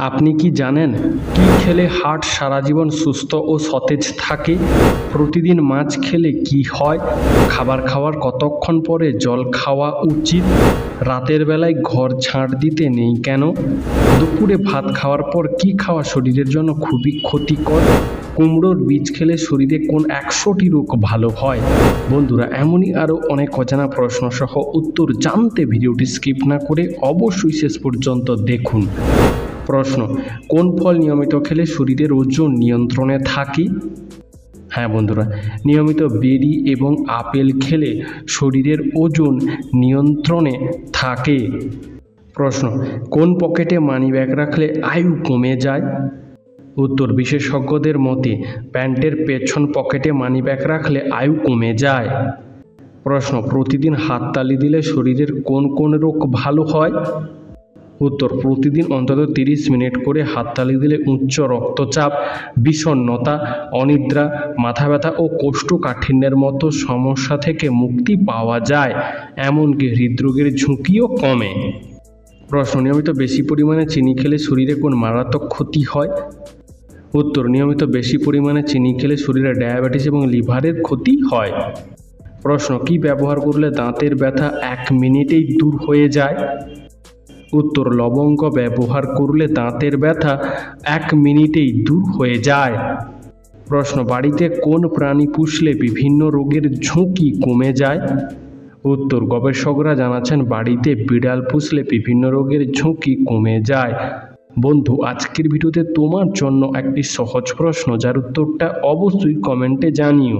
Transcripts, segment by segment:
আপনি কি জানেন কি খেলে হার্ট সারা জীবন সুস্থ ও সতেজ থাকে? প্রতিদিন মাছ খেলে কি হয়? খাবার খাওয়ার কতক্ষণ পরে জল খাওয়া উচিত? রাতের বেলায় ঘর ঝাঁট দিতে নেই কেন? দুপুরে ভাত খাওয়ার পর কি খাওয়া শরীরের জন্য খুবই ক্ষতিকর? কুমড়োর বীজ খেলে শরীরে কোন 100টি রোগ ভালো হয়? বন্ধুরা, এমনই আরও অনেক অজানা প্রশ্ন সহ উত্তর জানতে ভিডিওটি স্কিপ না করে অবশ্যই শেষ পর্যন্ত দেখুন। প্রশ্ন: কোন ফল নিয়মিত খেলে শরীরের ওজন নিয়ন্ত্রণে থাকে? হ্যাঁ বন্ধুরা, নিয়মিত বেরি এবং আপেল খেলে শরীরের ওজন নিয়ন্ত্রণে থাকে। প্রশ্ন: কোন পকেটে মানিব্যাগ রাখলে আয়ু কমে যায়? উত্তর: বিশেষজ্ঞদের মতে প্যান্টের পেছন পকেটে মানিব্যাগ রাখলে আয়ু কমে যায়। প্রশ্ন: প্রতিদিন হাততালি দিলে শরীরের কোন কোন রোগ ভালো হয়? উত্তর: প্রতিদিন অন্তত 30 মিনিট করে হাততালি দিলে উচ্চ রক্তচাপ, বিষণ্ণতা, অনিদ্রা, মাথা ব্যথা ও কোষ্ঠকাঠিন্যের মতো সমস্যা থেকে মুক্তি পাওয়া যায়, এমনকি হৃদরোগের ঝুঁকিও কমে। প্রশ্ন: নিয়মিত বেশি পরিমাণে চিনি খেলে শরীরে কোন মারাত্মক ক্ষতি হয়? উত্তর: নিয়মিত বেশি পরিমাণে চিনি খেলে শরীরে ডায়াবেটিস এবং লিভারের ক্ষতি হয়। প্রশ্ন: কি ব্যবহার করলে দাঁতের ব্যথা 1 মিনিটেই দূর হয়ে যায়? উত্তর: লবঙ্গ ব্যবহার করলে দাঁতের ব্যথা 1 মিনিটেই দূর হয়ে যায়। প্রশ্ন: বাড়িতে কোন প্রাণী পুষলে বিভিন্ন রোগের ঝুঁকি কমে যায়? উত্তর: গবেষকরা জানাচ্ছেন বাড়িতে বিড়াল পুষলে বিভিন্ন রোগের ঝুঁকি কমে যায়। বন্ধু, আজকের ভিডিওতে তোমার জন্য একটি সহজ প্রশ্ন, যার উত্তরটা অবশ্যই কমেন্টে জানিও।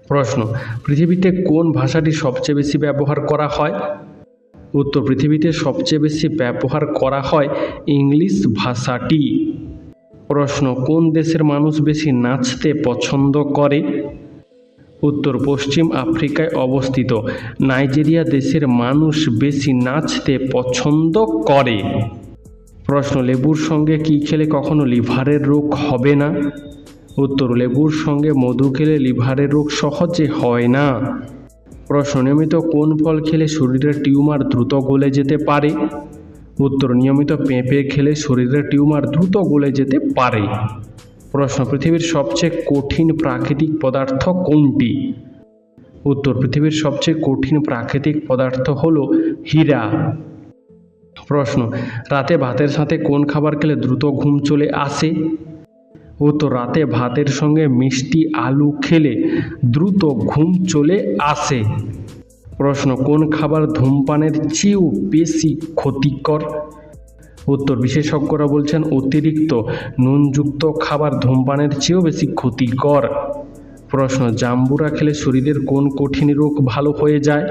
প্রশ্ন: পৃথিবীতে কোন ভাষাটি সবচেয়ে বেশি ব্যবহার করা হয়? উত্তর: পৃথিবীতে সবচেয়ে বেশি ব্যবহার করা হয় ইংলিশ ভাষাটি। প্রশ্ন: কোন দেশের মানুষ বেশি নাচতে পছন্দ করে? উত্তর: পশ্চিম আফ্রিকায় অবস্থিত নাইজেরিয়া দেশের মানুষ বেশি নাচতে পছন্দ করে। প্রশ্ন: লেবুর সঙ্গে কি খেলে কখনো লিভারের রোগ হবে না? উত্তর: লেবুর সঙ্গে মধু খেলে লিভারের রোগ সহজে হয় না। প্রশ্ন: নিয়মিত কোন ফল খেলে শরীরের টিউমার দ্রুত গলে যেতে পারে? উত্তর: নিয়মিত পেঁপে খেলে শরীরের টিউমার দ্রুত গলে যেতে পারে। প্রশ্ন: পৃথিবীর সবচেয়ে কঠিন প্রাকৃতিক পদার্থ কোনটি? উত্তর: পৃথিবীর সবচেয়ে কঠিন প্রাকৃতিক পদার্থ হলো হীরা। প্রশ্ন: রাতে ভাতের সাথে কোন খাবার খেলে দ্রুত ঘুম চলে আসে? উত্তর: রাতে ভাতের সঙ্গে মিষ্টি আলু খেলে দ্রুত ঘুম চলে আসে। প্রশ্ন: কোন খাবার ধূমপানের চেয়েও বেশি ক্ষতিকর? উত্তর: বিশেষজ্ঞরা বলছেন অতিরিক্ত নুনযুক্ত খাবার ধূমপানের চেয়েও বেশি ক্ষতিকর। প্রশ্ন: জাম্বুরা খেলে শরীরের কোন কঠিন রোগ ভালো হয়ে যায়?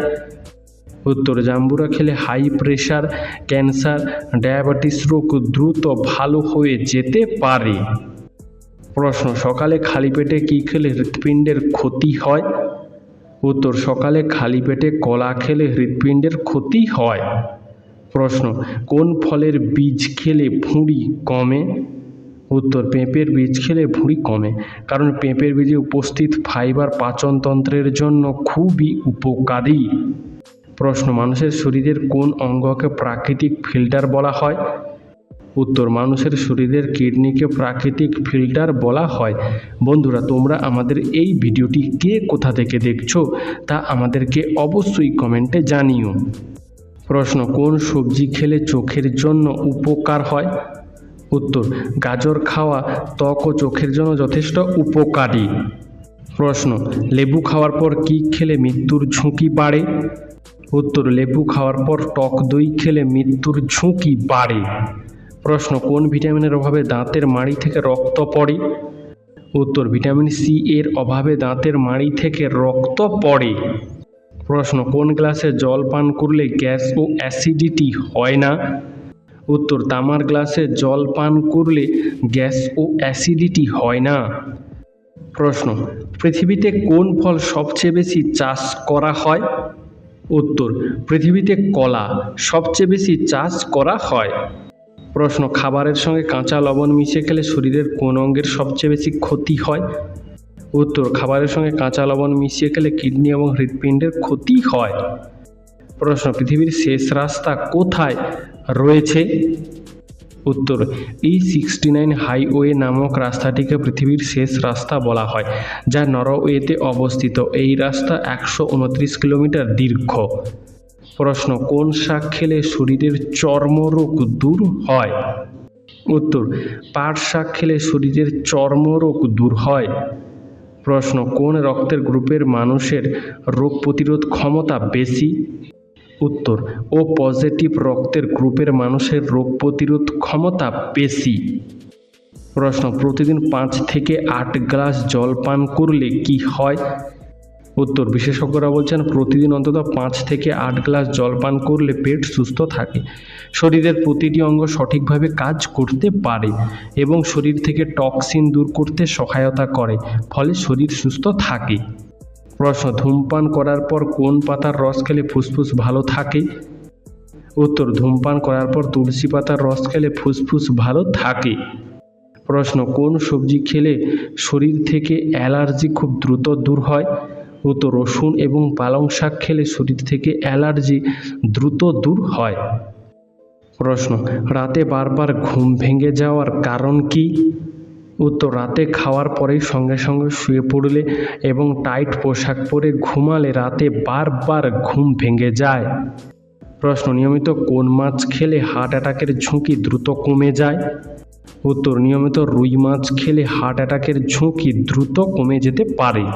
উত্তর: জাম্বুরা খেলে হাই প্রেশার, ক্যান্সার, ডায়াবেটিস রোগ দ্রুত ভালো হয়ে যেতে পারে। প্রশ্ন: সকালে খালি পেটে কি খেলে হৃৎপিণ্ডের ক্ষতি হয়? উত্তর: সকালে খালি পেটে কলা খেলে হৃৎপিণ্ডের ক্ষতি হয়। প্রশ্ন: কোন ফলের বীজ খেলে ভুঁড়ি কমে? উত্তর: পেঁপের বীজ খেলে ভুঁড়ি কমে, কারণ পেঁপের বীজে উপস্থিত ফাইবার পাচনতন্ত্রের জন্য খুবই উপকারী। প্রশ্ন: মানুষের শরীরের কোন অঙ্গকে প্রাকৃতিক ফিল্টার বলা হয়? উত্তর: মানুষের শরীরের কিডনিকে প্রাকৃতিক ফিল্টার বলা হয়। বন্ধুরা, তোমরা আমাদের এই ভিডিওটি কে কোথা থেকে দেখছো তা আমাদেরকে অবশ্যই কমেন্টে জানিও। প্রশ্ন: কোন সবজি খেলে চোখের জন্য উপকার হয়? উত্তর: গাজর খাওয়া ত্বক ও চোখের জন্য যথেষ্ট উপকারী। প্রশ্ন: লেবু খাওয়ার পর কি খেলে মৃত্যুর ঝুঁকি বাড়ে? উত্তর: লেবু খাওয়ার পর টক দই খেলে মৃত্যুর ঝুঁকি বাড়ে। প্রশ্ন: কোন ভিটামিনের অভাবে দাঁতের মাড়ি থেকে রক্ত পড়ে? উত্তর: ভিটামিন সি এর অভাবে দাঁতের মাড়ি থেকে রক্ত পড়ে। প্রশ্ন: কোন গ্লাসে জল পান করলে গ্যাস ও অ্যাসিডিটি হয় না? উত্তর: তামার গ্লাসে জল পান করলে গ্যাস ও অ্যাসিডিটি হয় না। প্রশ্ন: পৃথিবীতে কোন ফল সবচেয়ে বেশি চাষ করা হয়? উত্তর: পৃথিবীতে কলা সবচেয়ে বেশি চাষ করা হয়। প্রশ্ন: খাবারের সঙ্গে কাঁচা লবণ মিশিয়ে খেলে শরীরের কোন অঙ্গের সবচেয়ে বেশি ক্ষতি হয়? উত্তর: খাবারের সঙ্গে কাঁচা লবণ মিশিয়ে খেলে কিডনি এবং হৃৎপিণ্ডের ক্ষতি হয়। প্রশ্ন: পৃথিবীর শেষ রাস্তা কোথায় রয়েছে? উত্তর, E69 হাইওয়ে নামক রাস্তাটিকে পৃথিবীর শেষ রাস্তা বলা হয়, যা নরওয়েতে অবস্থিত। এই রাস্তা 129 কিলোমিটার দীর্ঘ। প্রশ্ন, কোন শাক খেলে শরীরের চর্মরোগ দূর হয়? উত্তর, পাট শাক খেলে শরীরের চর্মরোগ দূর হয়। প্রশ্ন, কোন রক্তের গ্রুপের মানুষের রোগ প্রতিরোধ ক্ষমতা বেশি? উত্তর, ও পজিটিভ রক্তের গ্রুপের মানুষের রোগ প্রতিরোধ ক্ষমতা বেশি। প্রশ্ন, প্রতিদিন 5 থেকে 8 গ্লাস জল পান করলে কি হয়? উত্তর, বিশেষজ্ঞরা বলছেন প্রতিদিন অন্তত 5 থেকে 8 গ্লাস জল পান করলে পেট সুস্থ থাকে, শরীরের প্রতিটি অঙ্গ সঠিকভাবে কাজ করতে পারে এবং শরীর থেকে টক্সিন দূর করতে সহায়তা করে, ফলে শরীর সুস্থ থাকে। প্রশ্ন, ধূমপান করার পর কোন পাতার রস খেলে ফুসফুস ভালো থাকে? উত্তর, ধূমপান করার পর তুলসী পাতার রস খেলে ফুসফুস ভালো থাকে। প্রশ্ন, কোন সবজি খেলে শরীর থেকে অ্যালার্জি খুব দ্রুত দূর হয়? উত্তর, রসুন এবং পালং শাক খেলে শরীর থেকে অ্যালার্জি দ্রুত দূর হয়। প্রশ্ন, রাতে বারবার ঘুম ভেঙে যাওয়ার কারণ কি? উত্তর, রাতে খাওয়ার পরেই সঙ্গে সঙ্গে শুয়ে পড়লে এবং টাইট পোশাক পরে ঘুমালে রাতে বারবার ঘুম ভেঙে যায়। প্রশ্ন, নিয়মিত কোন মাছ খেলে হার্ট অ্যাটাকের ঝুঁকি দ্রুত কমে যায়? উত্তর, নিয়মিত রুই মাছ খেলে হার্ট অ্যাটাকের ঝুঁকি দ্রুত কমে যেতে পারে।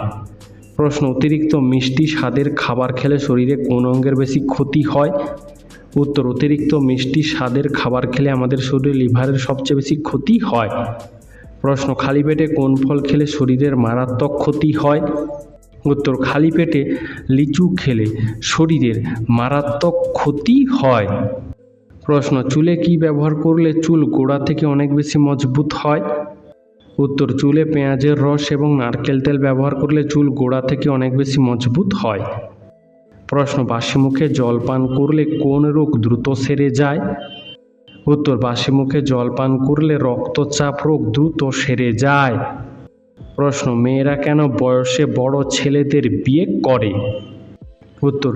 প্রশ্ন, অতিরিক্ত মিষ্টি স্বাদের খাবার খেলে শরীরে কোন অঙ্গের বেশি ক্ষতি হয়? উত্তর, অতিরিক্ত মিষ্টি স্বাদের খাবার খেলে আমাদের শরীরে লিভারের সবচেয়ে বেশি ক্ষতি হয়। প্রশ্ন, খালি পেটে কোন ফল খেলে শরীরের মারাত্মক ক্ষতি হয়? উত্তর, খালি পেটে লিচু খেলে শরীরের মারাত্মক ক্ষতি হয়। প্রশ্ন, চুলে কি ব্যবহার করলে চুল গোড়া থেকে অনেক বেশি মজবুত হয়? উত্তর, চুলে পেঁয়াজের রস এবং নারকেল তেল ব্যবহার করলে চুল গোড়া থেকে অনেক বেশি মজবুত হয়। প্রশ্ন, বাসি মুখে জল পান করলে কোন রোগ দ্রুত সেরে যায়? উত্তর, বাসি মুখে জল পান করলে রক্তচাপ রোগ দ্রুত সেরে যায়। প্রশ্ন, মেয়েরা কেন বয়সে বড় ছেলেদের বিয়ে করে? উত্তর,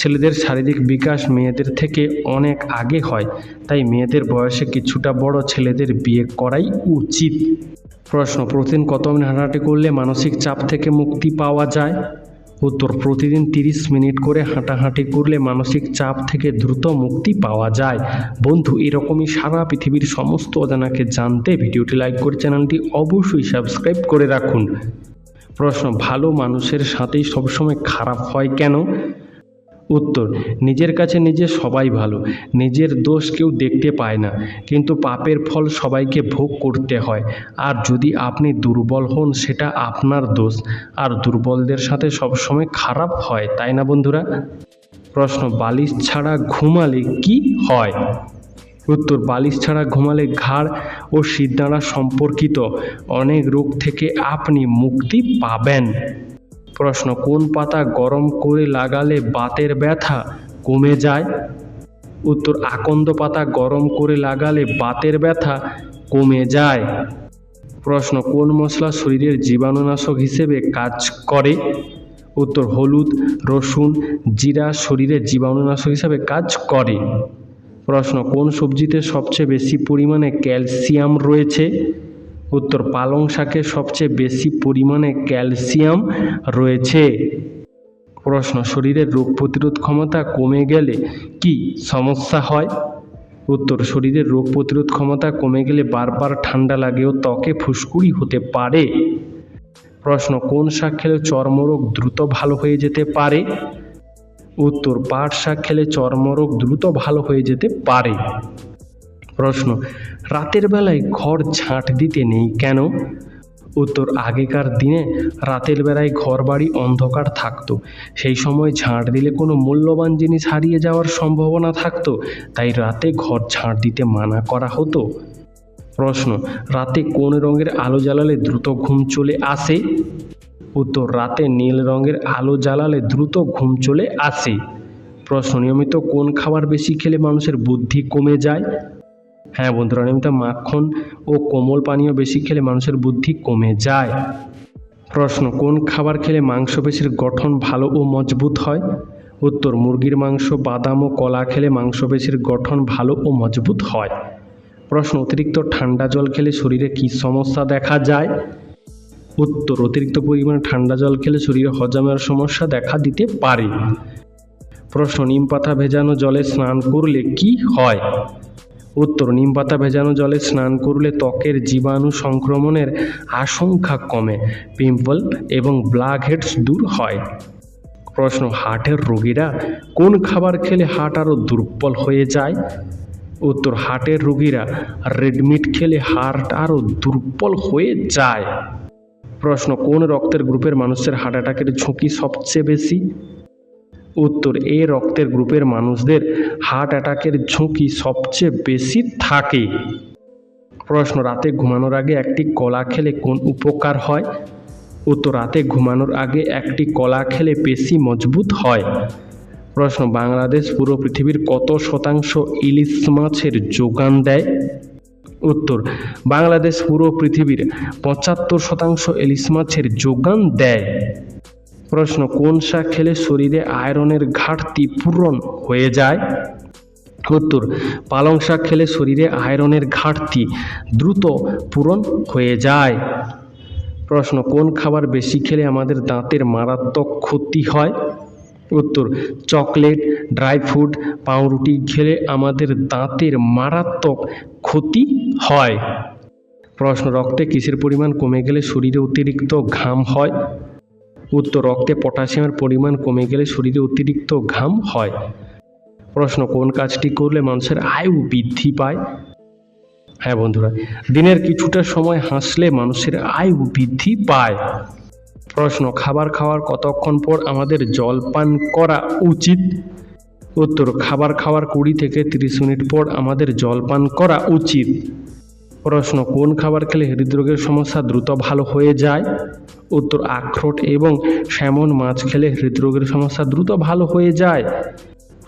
ছেলেদের শারীরিক বিকাশ মেয়েদের থেকে অনেক আগে হয়, তাই মেয়েদের বয়সে কিছুটা বড় ছেলেদের বিয়ে করাই উচিত। প্রশ্ন, প্রতিদিন কত মিনিট হাঁটাহাঁটি করলে মানসিক চাপ থেকে মুক্তি পাওয়া যায়? উত্তর, প্রতিদিন 30 মিনিট করে হাঁটাহাঁটি করলে মানসিক চাপ থেকে দ্রুত মুক্তি পাওয়া যায়। বন্ধু, এরকমই সারা পৃথিবীর সমস্ত অজানাকে জানতে ভিডিওটি লাইক করে চ্যানেলটি অবশ্যই সাবস্ক্রাইব করে রাখুন। প্রশ্ন, ভালো মানুষের সাথেই সবসময় খারাপ হয় কেন? উত্তর, নিজের কাছে নিজে সবাই ভালো, নিজের দোষ কেউ দেখতে পায় না, কিন্তু পাপের ফল সবাইকে ভোগ করতে হয়। আর যদি আপনি দুর্বল হন সেটা আপনার দোষ, আর দুর্বলদের সাথে সবসময় খারাপ হয়, তাই না বন্ধুরা? প্রশ্ন, বালিশ ছাড়া ঘুমালে কি হয়? উত্তর, বালিশ ছাড়া ঘুমালে ঘাড় ও শিরদাঁড়া সম্পর্কিত অনেক রোগ থেকে আপনি মুক্তি পাবেন। প্রশ্ন, কোন পাতা গরম করে লাগালে বাতের ব্যথা কমে যায়? উত্তর, আকন্দ পাতা গরম করে লাগালে বাতের ব্যথা কমে যায়। প্রশ্ন, কোন মশলা শরীরের জীবাণুনাশক হিসেবে কাজ করে? উত্তর, হলুদ, রসুন, জিরা শরীরের জীবাণুনাশক হিসেবে কাজ করে। প্রশ্ন, কোন সবজিতে সবচেয়ে বেশি পরিমাণে ক্যালসিয়াম রয়েছে? উত্তর, পালং শাকে সবচেয়ে বেশি পরিমাণে ক্যালসিয়াম রয়েছে। প্রশ্ন, শরীরের রোগ প্রতিরোধ ক্ষমতা কমে গেলে কি সমস্যা হয়? উত্তর, শরীরের রোগ প্রতিরোধ ক্ষমতা কমে গেলে বারবার ঠান্ডা লাগে ও ত্বকে ফুসকুড়ি হতে পারে। প্রশ্ন, কোন শাক খেলে চর্মরোগ দ্রুত ভালো হয়ে যেতে পারে? উত্তর, পাট শাক খেলে চর্মরোগ দ্রুত ভালো হয়ে যেতে পারে। প্রশ্ন, রাতের বেলায় ঘর ঝাঁট দিতে নেই কেন? উত্তর, আগেকার দিনে রাতের বেলায় ঘরবাড়ি অন্ধকার থাকতো, সেই সময় ঝাঁট দিলে কোনো মূল্যবান জিনিস হারিয়ে যাওয়ার সম্ভাবনা থাকতো, তাই রাতে ঘর ঝাঁট দিতে মানা করা হতো। প্রশ্ন, রাতে কোন রঙের আলো জ্বালালে দ্রুত ঘুম চলে আসে? উত্তর, রাতে নীল রঙের আলো জ্বালালে দ্রুত ঘুম চলে আসে। প্রশ্ন, নিয়মিত কোন খাবার বেশি খেলে মানুষের বুদ্ধি কমে যায়? হ্যাঁ বন্ধুরা, নিয়মিত মাখন ও কোমল পানীয় বেশি খেলে মানুষের বুদ্ধি কমে যায়। প্রশ্ন, কোন খাবার খেলে মাংসপেশির গঠন ভালো ও মজবুত হয়? উত্তর, মুরগির মাংস, বাদাম ও কলা খেলে মাংসপেশির গঠন ভালো ও মজবুত হয়। প্রশ্ন অতিরিক্ত ঠান্ডা জল খেলে শরীরে কী সমস্যা দেখা যায়? উত্তর অতিরিক্ত পরিমাণে ঠান্ডা জল খেলে শরীরে হজমের সমস্যা দেখা দিতে পারে। প্রশ্ন নিম পাতা ভেজানো জলে স্নান করলে কি হয়? উত্তর নিম পাতা ভেজানো জলে স্নান করলে ত্বকের জীবাণু সংক্রমণের আশঙ্কা কমে, পিম্পল এবং ব্ল্যাক হেডস দূর হয়। প্রশ্ন হার্টের রোগীরা কোন খাবার খেলে হার্ট আরও দুর্বল হয়ে যায়? উত্তর হার্টের রোগীরা রেড মিট খেলে হার্ট আরও দুর্বল হয়ে যায়। প্রশ্ন কোন রক্তের গ্রুপের মানুষের হার্ট অ্যাটাকের ঝুঁকি সবচেয়ে বেশি? উত্তর এ রক্তের গ্রুপের মানুষদের হার্ট অ্যাটাকের ঝুঁকি সবচেয়ে বেশি থাকে। প্রশ্ন রাতে ঘুমানোর আগে একটি কলা খেলে কোন উপকার হয়? উত্তর রাতে ঘুমানোর আগে একটি কলা খেলে পেশি মজবুত হয়। প্রশ্ন বাংলাদেশ পুরো পৃথিবীর কত শতাংশ ইলিশ মাছের যোগান দেয়? উত্তর বাংলাদেশ পুরো পৃথিবীর ৭৫% ইলিশ মাছের যোগান দেয়। প্রশ্ন কোন শাক খেলে শরীরে আয়রনের ঘাটতি পূরণ হয়ে যায়? উত্তর পালং শাক খেলে শরীরে আয়রনের ঘাটতি দ্রুত পূরণ হয়ে যায়। প্রশ্ন কোন খাবার বেশি খেলে আমাদের দাঁতের মারাত্মক ক্ষতি হয়? উত্তর চকলেট, ড্রাই ফ্রুট, পাউরুটি খেলে আমাদের দাঁতের মারাত্মক ক্ষতি হয়। প্রশ্ন রক্তে কিসের পরিমাণ কমে গেলে শরীরে অতিরিক্ত ঘাম হয়? উত্তর রক্তে পটাশিয়ামের পরিমাণ কমে গেলে শরীরে অতিরিক্ত ঘাম হয়। প্রশ্ন কোন কাজটি করলে মানুষের আয়ু বৃদ্ধি পায়? হ্যাঁ বন্ধুরা, দিনের কিছুটা সময় হাসলে মানুষের আয়ু বৃদ্ধি পায়। প্রশ্ন খাবার খাওয়ার কতক্ষণ পর আমাদের জল পান করা উচিত? উত্তর খাবার খাওয়ার 20 থেকে 30 মিনিট পর আমাদের জল পান করা উচিত। প্রশ্ন কোন খাবার খেলে হৃদরোগের সমস্যা দ্রুত ভালো হয়ে যায়? উত্তর আখরোট এবং স্যামন মাছ খেলে হৃদরোগের সমস্যা দ্রুত ভালো হয়ে যায়।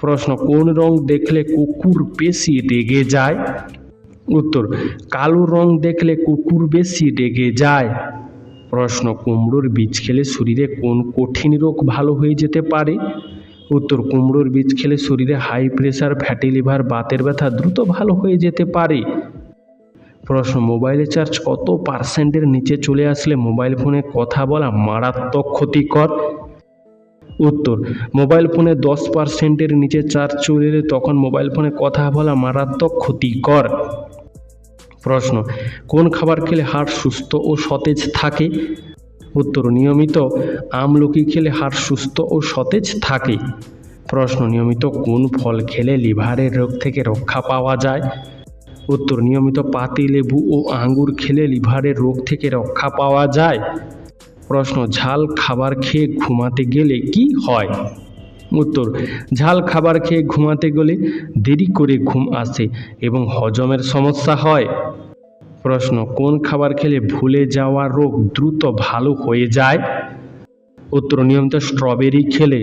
প্রশ্ন কোন রং দেখলে কুকুর বেশি রেগে যায়? উত্তর কালো রং দেখলে কুকুর বেশি রেগে যায়। প্রশ্ন কুমড়োর বীজ খেলে শরীরে কোন কঠিন রোগ ভালো হয়ে যেতে পারে? উত্তর কুমড়োর বীজ খেলে শরীরে হাই প্রেশার, ফ্যাটি লিভার, বাতের ব্যথা দ্রুত ভালো হয়ে যেতে পারে। প্রশ্ন মোবাইলের চার্জ কত % নিচে চলে আসলে মোবাইল ফোনে কথা বলা মারাত্মক ক্ষতিকর? উত্তর মোবাইল ফোনে 10% নিচে চার্জ চলে এলে তখন মোবাইল ফোনে কথা বলা মারাত্মক ক্ষতিকর। প্রশ্ন কোন খাবার খেলে হাড় সুস্থ ও সতেজ থাকে? উত্তর নিয়মিত আমলকি খেলে হাড় সুস্থ ও সতেজ থাকে। প্রশ্ন নিয়মিত কোন ফল খেলে লিভারের রোগ থেকে রক্ষা পাওয়া যায়? উত্তর নিয়মিত পাতিলেবু ও আঙ্গুর খেলে লিভারের রোগ থেকে রক্ষা পাওয়া যায়। প্রশ্ন ঝাল খাবার খেয়ে ঘুমাতে গেলে কি হয়? উত্তর ঝাল খাবার খেয়ে ঘুমাতে গেলে দেরি করে ঘুম আসে এবং হজমের সমস্যা হয়। প্রশ্ন কোন খাবার খেলে ভুলে যাওয়া রোগ দ্রুত ভালো হয়ে যায়? উত্তর নিয়মিত স্ট্রবেরি খেলে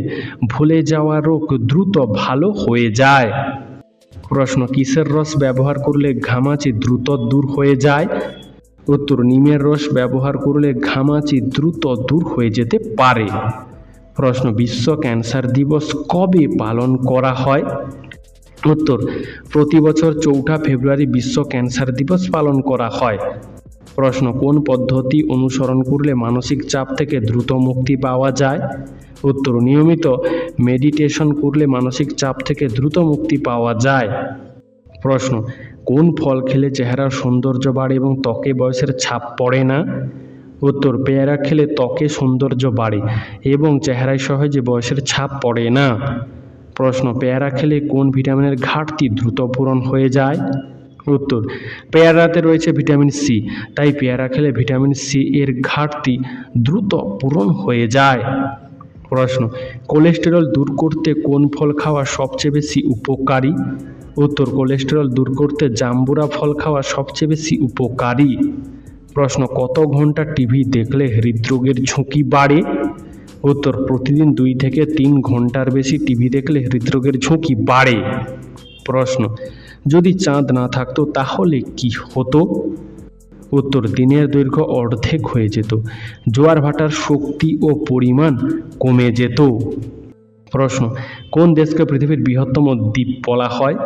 ভুলে যাওয়া রোগ দ্রুত ভালো হয়ে যায়। প্রশ্ন কিসের রস ব্যবহার করলে ঘামাচি দ্রুত দূর হয়ে যায়? উত্তর নিমের রস ব্যবহার করলে ঘামাচি দ্রুত দূর হয়ে যেতে পারে। প্রশ্ন বিশ্ব ক্যান্সার দিবস কবে পালন করা হয়? উত্তর প্রতি বছর 4 ফেব্রুয়ারি বিশ্ব ক্যান্সার দিবস পালন করা হয়। প্রশ্ন কোন পদ্ধতি অনুসরণ করলে মানসিক চাপ থেকে দ্রুত মুক্তি পাওয়া যায়? উত্তর নিয়মিত মেডিটেশন করলে মানসিক চাপ থেকে দ্রুত মুক্তি পাওয়া যায়। প্রশ্ন কোন ফল খেলে চেহারার সৌন্দর্য বাড়ে এবং ত্বকে বয়সের ছাপ পড়ে না? উত্তর পেয়ারা খেলে ত্বকে সৌন্দর্য বাড়ে এবং চেহারায় সহজে বয়সের ছাপ পড়ে না। প্রশ্ন পেয়ারা খেলে কোন ভিটামিনের ঘাটতি দ্রুত পূরণ হয়ে যায়? উত্তর পেয়ারাতে রয়েছে ভিটামিন সি, তাই পেয়ারা খেলে ভিটামিন সি এর ঘাটতি দ্রুত পূরণ হয়ে যায়। প্রশ্ন কোলেস্টেরল দূর করতে কোন ফল খাওয়া সবচেয়ে বেশি উপকারী? উত্তর কোলেস্টেরল দূর করতে জাম্বুরা ফল খাওয়া সবচেয়ে বেশি উপকারী। প্রশ্ন কত ঘন্টা টিভি দেখলে হৃদরোগের ঝুঁকি বাড়ে? উত্তর প্রতিদিন 2 থেকে 3 ঘন্টার বেশি টিভি দেখলে হৃদরোগের ঝুঁকি বাড়ে। প্রশ্ন যদি চাঁদ না থাকতো তাহলে কি হতো? উত্তর দিনের দৈর্ঘ্য অর্ধেক হয়ে যেত, জোয়ার ভাটার শক্তি ও পরিমাণ কমে যেত। প্রশ্ন কোন দেশকে পৃথিবীর বৃহত্তম দ্বীপ বলা হয়?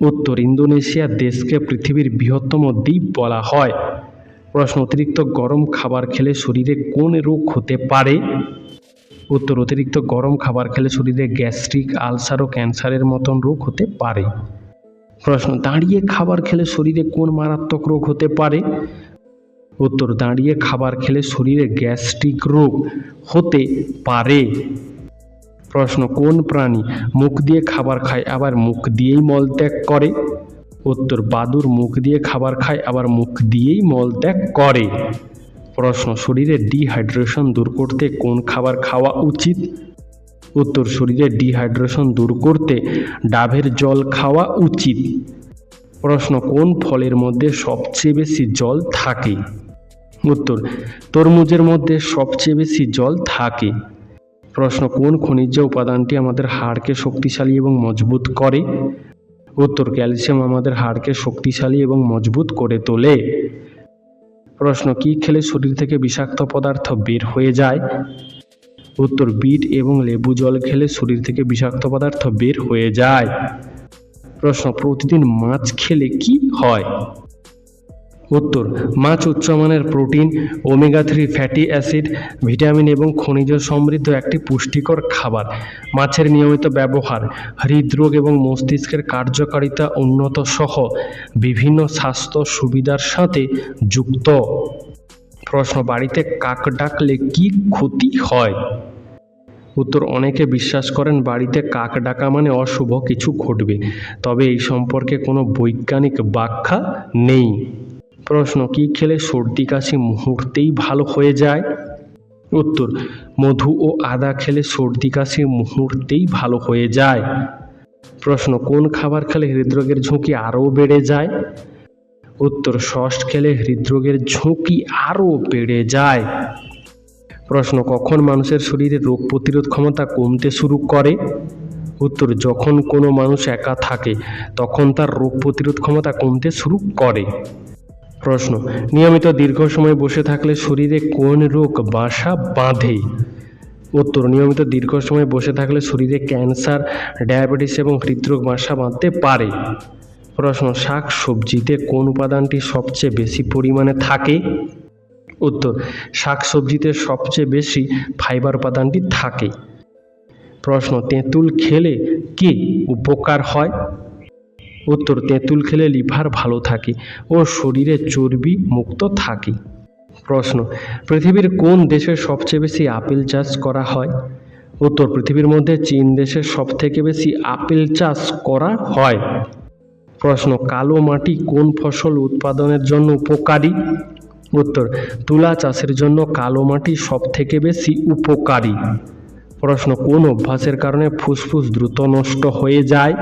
উত্তর, ইন্দোনেশিয়া দেশকে পৃথিবীর বৃহত্তম দ্বীপ বলা হয়। প্রশ্ন, অতিরিক্ত গরম খাবার খেলে শরীরে কোন রোগ হতে পারে? উত্তর, অতিরিক্ত গরম খাবার খেলে শরীরে গ্যাস্ট্রিক, আলসার ও ক্যান্সারের মতন রোগ হতে পারে। প্রশ্ন, দাঁড়িয়ে খাবার খেলে শরীরে কোন মারাত্মক রোগ হতে পারে? উত্তর, দাঁড়িয়ে খাবার খেলে শরীরে গ্যাস্ট্রিক রোগ হতে পারে। প্রশ্ন, কোন প্রাণী মুখ দিয়ে খাবার খায় আবার মুখ দিয়েই মলত্যাগ করে? উত্তর, বাদুড় মুখ দিয়ে খাবার খায় আবার মুখ দিয়েই মলত্যাগ করে। প্রশ্ন, শরীরে ডিহাইড্রেশন দূর করতে কোন খাবার খাওয়া উচিত? উত্তর, শরীরে ডিহাইড্রেশন দূর করতে ডাবের জল খাওয়া উচিত। প্রশ্ন, কোন ফলের মধ্যে সবচেয়ে বেশি জল থাকে? উত্তর, তরমুজের মধ্যে সবচেয়ে বেশি জল থাকে। প্রশ্ন, কোন খনিজ উপাদানটি আমাদের হাড়কে শক্তিশালী এবং মজবুত করে? উত্তর, ক্যালসিয়াম আমাদের হাড়কে শক্তিশালী এবং মজবুত করে তোলে। প্রশ্ন, কি খেলে শরীর থেকে বিষাক্ত পদার্থ বের হয়ে যায়? উত্তর, বিট এবং লেবু জল খেলে শরীর থেকে বিষাক্ত পদার্থ বের হয়ে যায়। প্রশ্ন, প্রতিদিন মাছ খেলে কি হয়? উত্তর, মাছ উচ্চমানের protein, omega-3 fatty acid, vitamin এবং খনিজ সমৃদ্ধ একটি পুষ্টিকর খাবার। মাছের নিয়মিত ব্যবহার হৃদরোগ এবং মস্তিষ্কের কার্যকারিতা উন্নত সহ বিভিন্ন স্বাস্থ্য সুবিধার সাথে যুক্ত। প্রশ্ন, বাড়িতে কাক ডাকলে কি ক্ষতি হয়? উত্তর, অনেকে বিশ্বাস করেন বাড়িতে কাক ডাকা মানে অশুভ কিছু ঘটবে, তবে এই সম্পর্কে কোনো বৈজ্ঞানিক ব্যাখ্যা নেই। প্রশ্ন, কি খেলে সর্দি কাশি মুহূর্তেই ভালো হয়ে যায়? উত্তর, মধু ও আদা খেলে সর্দি কাশি মুহূর্তেই ভালো হয়ে যায়। প্রশ্ন, কোন খাবার খেলে হৃদরোগের ঝুঁকি আরও বেড়ে যায়? উত্তর, সস খেলে হৃদরোগের ঝুঁকি আরও বেড়ে যায়। প্রশ্ন, কখন মানুষের শরীরে রোগ প্রতিরোধ ক্ষমতা কমতে শুরু করে? উত্তর, যখন কোনো মানুষ একা থাকে তখন তার রোগ প্রতিরোধ ক্ষমতা কমতে শুরু করে। প্রশ্ন, নিয়মিত দীর্ঘ সময় বসে থাকলে শরীরে কোন রোগ বাসা বাঁধে? উত্তর, নিয়মিত দীর্ঘ সময় বসে থাকলে শরীরে ক্যান্সার, ডায়াবেটিস এবং হৃদরোগ বাসা বাঁধতে পারে। প্রশ্ন, শাক সবজিতে কোন উপাদানটি সবচেয়ে বেশি পরিমাণে থাকে? উত্তর, শাক সবজিতে সবচেয়ে বেশি ফাইবার উপাদানটি থাকে। প্রশ্ন, তেঁতুল খেলে কি উপকার হয়? উত্তর, তেঁতুল খেলে লিভার ভালো থাকে ও শরীরে চর্বি মুক্ত থাকে। প্রশ্ন, পৃথিবীর কোন দেশে সবচেয়ে বেশি আপেল চাষ করা হয়? উত্তর, পৃথিবীর মধ্যে চীন দেশে সবথেকে বেশি আপেল চাষ করা হয়। প্রশ্ন, কালো মাটি কোন ফসল উৎপাদনের জন্য উপকারী? উত্তর, তুলা চাষের জন্য কালো মাটি সবথেকে বেশি উপকারী। প্রশ্ন, কোন অভ্যাসের কারণে ফুসফুস দ্রুত নষ্ট হয়ে যায়?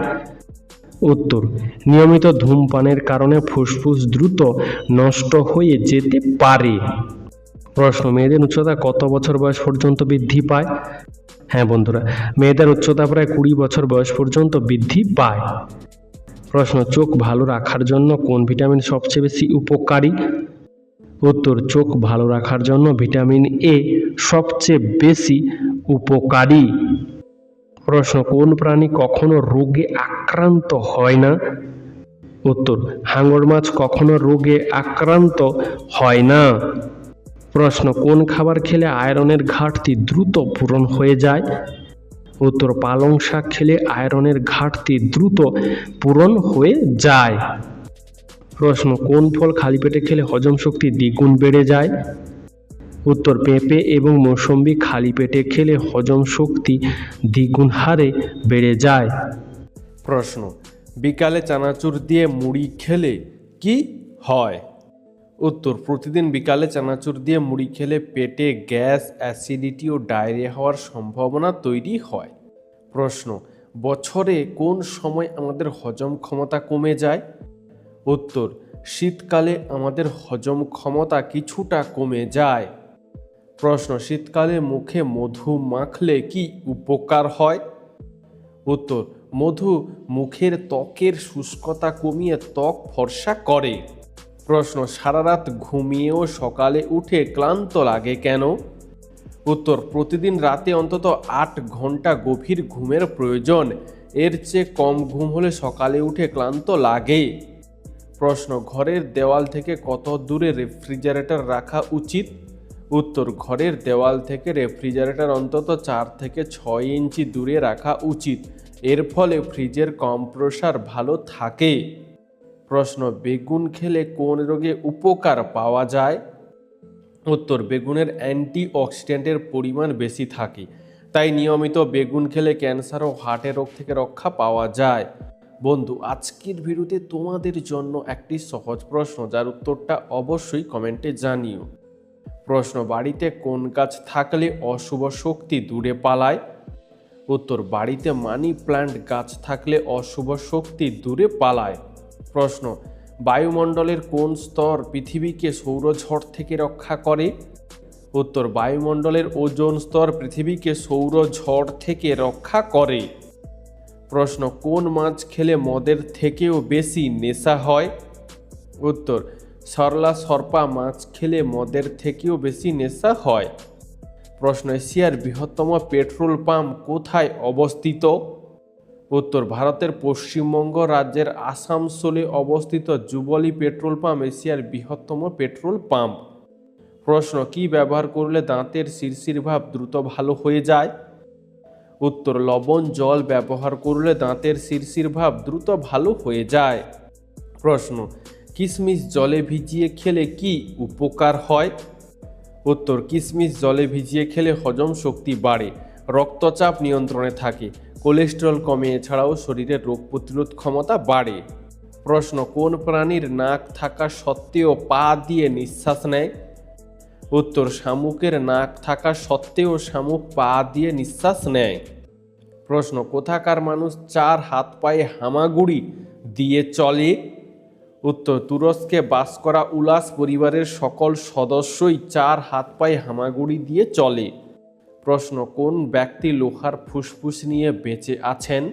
উত্তর, নিয়মিত ধূমপানের কারণে ফুসফুস দ্রুত নষ্ট হয়ে যেতে পারে। প্রশ্ন, মেয়েদের উচ্চতা কত বছর বয়স পর্যন্ত বৃদ্ধি পায়? হ্যাঁ বন্ধুরা, মেয়েদের উচ্চতা প্রায় 20 বছর বয়স পর্যন্ত বৃদ্ধি পায়। প্রশ্ন, চোখ ভালো রাখার জন্য কোন ভিটামিন সবচেয়ে বেশি উপকারী? উত্তর, চোখ ভালো রাখার জন্য ভিটামিন এ সবচেয়ে বেশি উপকারী। প্রশ্ন, কোন প্রাণী কখনো রোগে আক্রান্ত হয় না? উত্তর, হাঙর মাছ কখনো রোগে আক্রান্ত হয় না। প্রশ্ন, কোন খাবার খেলে আয়রনের ঘাটতি দ্রুত পূরণ হয়ে যায়? উত্তর, পালং শাক খেলে আয়রনের ঘাটতি দ্রুত পূরণ হয়ে যায়। প্রশ্ন, কোন ফল খালি পেটে খেলে হজম শক্তি দ্বিগুণ বেড়ে যায়? উত্তর, পেঁপে এবং মৌসম্বি খালি পেটে খেলে হজম শক্তি দ্বিগুণ হারে বেড়ে যায়। প্রশ্ন, বিকালে চানাচুর দিয়ে মুড়ি খেলে কি হয়? উত্তর, প্রতিদিন বিকালে চানাচুর দিয়ে মুড়ি খেলে পেটে গ্যাস, অ্যাসিডিটি ও ডায়রিয়া হওয়ার সম্ভাবনা তৈরি হয়। প্রশ্ন, বছরে কোন সময় আমাদের হজম ক্ষমতা কমে যায়? উত্তর, শীতকালে আমাদের হজম ক্ষমতা কিছুটা কমে যায়। প্রশ্ন, শীতকালে মুখে মধু মাখলে কি উপকার হয়? উত্তর, মধু মুখের ত্বকের শুষ্কতা কমিয়ে ত্বক ফর্সা করে। প্রশ্ন, সারা রাত ঘুমিয়েও সকালে উঠে ক্লান্ত লাগে কেন? উত্তর, প্রতিদিন রাতে অন্তত 8 ঘন্টা গভীর ঘুমের প্রয়োজন। এর চেয়ে কম ঘুম হলে সকালে উঠে ক্লান্ত লাগে। প্রশ্ন, ঘরের দেওয়াল থেকে কত দূরে রেফ্রিজারেটর রাখা উচিত? উত্তর, ঘরের দেওয়াল থেকে রেফ্রিজারেটর অন্তত 4 থেকে 6 ইঞ্চি দূরে রাখা উচিত। এর ফলে ফ্রিজের কম্প্রেসার ভালো থাকে। প্রশ্ন, বেগুন খেলে কোন রোগে উপকার পাওয়া যায়? উত্তর, বেগুনের অ্যান্টিঅক্সিডেন্টের পরিমাণ বেশি থাকে, তাই নিয়মিত বেগুন খেলে ক্যান্সার ও হার্টের রোগ থেকে রক্ষা পাওয়া যায়। বন্ধু, আজকের ভিডিওতে তোমাদের জন্য একটি সহজ প্রশ্ন, যার উত্তরটা অবশ্যই কমেন্টে জানিও। প্রশ্ন, বাড়িতে কোন গাছ থাকলে অশুভ শক্তি দূরে পালায়? উত্তর, বাড়িতে মানি প্ল্যান্ট গাছ থাকলে অশুভ শক্তি দূরে পালায়। প্রশ্ন, বায়ুমণ্ডলের কোন স্তর পৃথিবীকে সৌরঝড় থেকে রক্ষা করে? উত্তর, বায়ুমণ্ডলের ওজোন স্তর পৃথিবীকে সৌরঝড় থেকে রক্ষা করে। প্রশ্ন, কোন মাছ খেলে মদের থেকেও বেশি নেশা হয়? উত্তর, সরলা সর্পা মাছ খেলে মদের থেকেও বেশি নেশা হয়। প্রশ্ন, এশিয়ার বৃহত্তম পেট্রোল পাম্প কোথায় অবস্থিত? উত্তর, ভারতের পশ্চিমবঙ্গ রাজ্যের আসানসোলে অবস্থিত জুবলি পেট্রোল পাম্প এশিয়ার বৃহত্তম পেট্রোল পাম্প। প্রশ্ন, কি ব্যবহার করলে দাঁতের শিরশির ভাব দ্রুত ভালো হয়ে যায়? উত্তর, লবণ জল ব্যবহার করলে দাঁতের শিরশির ভাব দ্রুত ভালো হয়ে যায়। প্রশ্ন, কিশমিশ জলে ভিজিয়ে খেলে কি উপকার হয়? উত্তর, কিশমিশ জলে ভিজিয়ে খেলে হজম শক্তি বাড়ে, রক্তচাপ নিয়ন্ত্রণে থাকে, কোলেস্টেরল কমে, এছাড়াও শরীরের রোগ প্রতিরোধ ক্ষমতা বাড়ে। প্রশ্ন, কোন প্রাণীর নাক থাকা সত্ত্বেও পা দিয়ে নিঃশ্বাস নেয়? উত্তর, শামুকের নাক থাকা সত্ত্বেও শামুক পা দিয়ে নিঃশ্বাস নেয়। প্রশ্ন, কোথাকার মানুষ 4 হাত পায়ে হামাগুড়ি দিয়ে চলে? উত্তর, তুরস্কে বাস করা উলাস পরিবারের সকল সদস্যই 4 হাত পায়ে হামাগুড়ি দিয়ে চলে। প্রশ্ন, কোন ব্যক্তি লোহার ফুসফুস নিয়ে বেঁচে আছেন?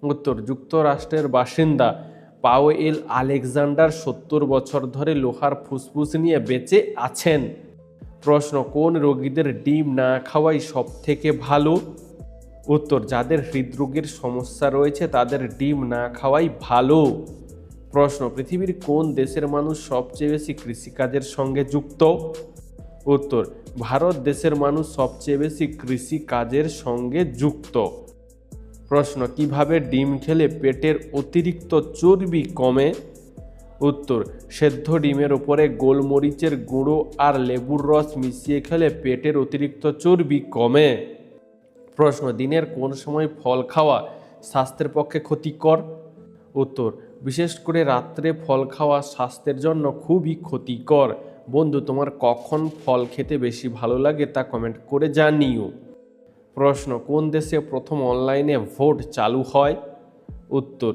উত্তর, যুক্তরাষ্ট্রের বাসিন্দা পাওয়েল আলেকজান্ডার 70 বছর ধরে লোহার ফুসফুস নিয়ে বেঁচে আছেন। প্রশ্ন, কোন রোগীদের ডিম না খাওয়াই সব থেকে ভালো? উত্তর, যাদের হৃদরোগের সমস্যা রয়েছে তাদের ডিম না খাওয়াই ভালো। প্রশ্ন, পৃথিবীর কোন দেশের মানুষ সবচেয়ে বেশি কৃষিকাজের সঙ্গে যুক্ত? উত্তর, ভারত দেশের মানুষ সবচেয়ে বেশি কৃষিকাজের সঙ্গে যুক্ত। প্রশ্ন, কিভাবে ডিম খেলে পেটের অতিরিক্ত চর্বি কমে? উত্তর, সেদ্ধ ডিমের উপরে গোলমরিচের গুঁড়ো আর লেবুর রস মিশিয়ে খেলে পেটের অতিরিক্ত চর্বি কমে। প্রশ্ন, দিনের কোন সময় ফল খাওয়া স্বাস্থ্যের পক্ষে ক্ষতিকর? উত্তর, বিশেষ করে রাত্রে ফল খাওয়া স্বাস্থ্যের জন্য খুবই ক্ষতিকর। বন্ধু, তোমার কখন ফল খেতে বেশি ভালো লাগে তা কমেন্ট করে জানিও। প্রশ্ন, কোন দেশে প্রথম অনলাইনে ভোট চালু হয়? উত্তর,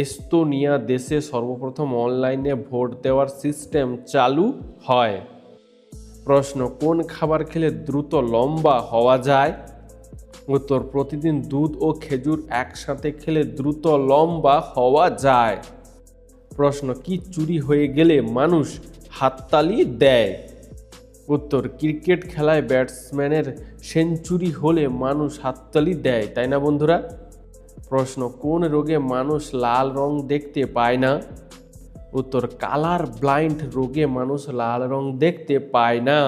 এস্তোনিয়া দেশে সর্বপ্রথম অনলাইনে ভোট দেওয়ার সিস্টেম চালু হয়। প্রশ্ন, কোন খাবার খেলে দ্রুত লম্বা হওয়া যায়? উত্তর, প্রতিদিন দুধ ও খেজুর একসাথে খেলে দ্রুত লম্বা হওয়া যায়। প্রশ্ন, কি চুরি হয়ে গেলে মানুষ হাততালি দেয়? উত্তর, ক্রিকেট খেলায় ব্যাটসম্যানের সেঞ্চুরি হলে মানুষ হাততালি দেয়, তাই না বন্ধুরা? প্রশ্ন, কোন রোগে মানুষ লাল রং দেখতে পায় না? উত্তর, কালার ব্লাইন্ড রোগে মানুষ লাল রং দেখতে পায় না।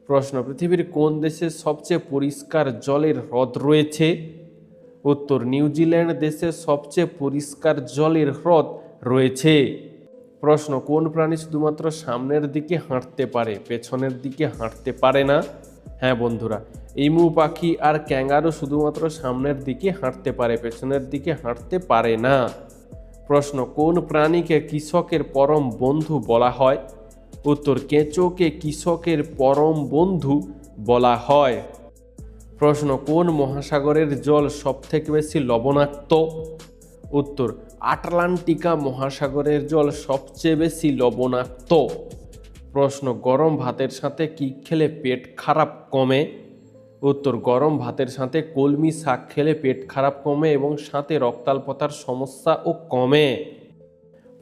প্রশ্ন, পৃথিবীর কোন দেশে সবচেয়ে পরিষ্কার জলের হ্রদ রয়েছে? উত্তর, নিউজিল্যান্ড দেশে সবচেয়ে পরিষ্কার জলের হ্রদ রয়েছে। প্রশ্ন, কোন প্রাণী শুধুমাত্র সামনের দিকে হাঁটতে পারে, পেছনের দিকে হাঁটতে পারে না? হ্যাঁ বন্ধুরা, ইমু পাখি আর ক্যাঙ্গারু শুধুমাত্র সামনের দিকে হাঁটতে পারে, পেছনের দিকে হাঁটতে পারে না। প্রশ্ন, কোন প্রাণীকে কৃষকের পরম বন্ধু বলা হয়? উত্তর, কেঁচোকে কৃষকের পরম বন্ধু বলা হয়। প্রশ্ন, কোন মহাসাগরের জল সবথেকে বেশি লবণাক্ত? উত্তর, আটলান্টিকা মহাসাগরের জল সবচেয়ে বেশি লবণাক্ত। প্রশ্ন, গরম ভাতের সাথে কি খেলে পেট খারাপ কমে? উত্তর, গরম ভাতের সাথে কলমি শাক খেলে পেট খারাপ কমে এবং সাথে রক্তাল্পতার সমস্যাও কমে।